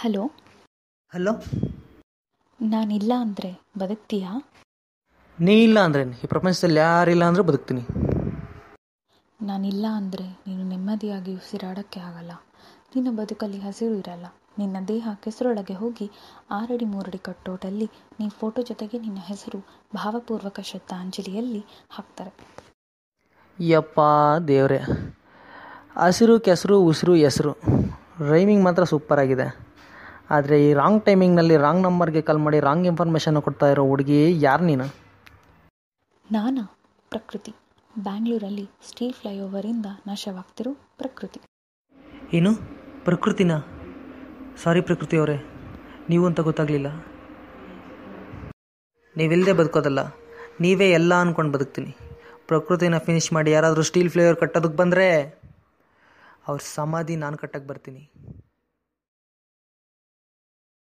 Hello. Hello. ನಾನಿಲ್ಲ ಅಂದರೆ ಬದುಕ್ತೀಯಾ? ನೀ ಇಲ್ಲ ಅಂದ್ರೆ ಈ ಪ್ರಪಂಚದಲ್ಲಿ ಯಾರಿಲ್ಲ ಅಂದರೂ ಬದುಕ್ತೀನಿ. ನಾನಿಲ್ಲ ಅಂದರೆ ನೀನು ನೆಮ್ಮದಿಯಾಗಿ ಉಸಿರಾಡೋಕ್ಕೆ ಆಗಲ್ಲ. ನಿನ್ನ ಬದುಕಲ್ಲಿ ಹಸಿರು ಇರಲ್ಲ. ನಿನ್ನ ದೇಹ ಕೆಸರೊಳಗೆ ಹೋಗಿ 6 ಅಡಿ 3 ಅಡಿ ಕಟ್ಟೋಟಲ್ಲಿ ನೀ ಫೋಟೋ ಜೊತೆಗೆ ನಿನ್ನ ಹೆಸರು ಭಾವಪೂರ್ವಕ ಶ್ರದ್ಧಾಂಜಲಿಯಲ್ಲಿ ಹಾಕ್ತಾರೆ. ಯಪ್ಪ ದೇವ್ರೆ, ಹಸಿರು ಕೆಸರು ಉಸಿರು ಹೆಸರು ರೈಮಿಂಗ್ ಮಾತ್ರ ಸೂಪರ್ ಆಗಿದೆ. ಆದರೆ ಈ ರಾಂಗ್ ಟೈಮಿಂಗ್ನಲ್ಲಿ ರಾಂಗ್ ನಂಬರ್ಗೆ ಕಾಲ್ ಮಾಡಿ ರಾಂಗ್ ಇನ್ಫಾರ್ಮೇಷನ್ ಕೊಡ್ತಾ ಇರೋ ಹುಡುಗಿ ಯಾರು ನೀನು? ನಾನಾ? ಪ್ರಕೃತಿ. ಬ್ಯಾಂಗ್ಳೂರಲ್ಲಿ ಸ್ಟೀಲ್ ಫ್ಲೈಓವರಿಂದ ನಾಶವಾಗ್ತಿರೋ ಪ್ರಕೃತಿ. ಏನು ಪ್ರಕೃತಿನ? ಸಾರಿ ಪ್ರಕೃತಿ ಅವರೇ, ನೀವು ಅಂತ ಗೊತ್ತಾಗಲಿಲ್ಲ. ನೀವಿಲ್ಲದೆ ಬದುಕೋದಲ್ಲ, ನೀವೇ ಎಲ್ಲ ಅಂದ್ಕೊಂಡು ಬದುಕ್ತೀನಿ. ಪ್ರಕೃತಿನ ಫಿನಿಷ್ ಮಾಡಿ ಯಾರಾದರೂ ಸ್ಟೀಲ್ ಫ್ಲೇವರ್ ಕಟ್ಟೋದಕ್ಕೆ ಬಂದರೆ ಅವ್ರ ಸಮಾಧಿ ನಾನು ಕಟ್ಟಕ್ಕೆ ಬರ್ತೀನಿ.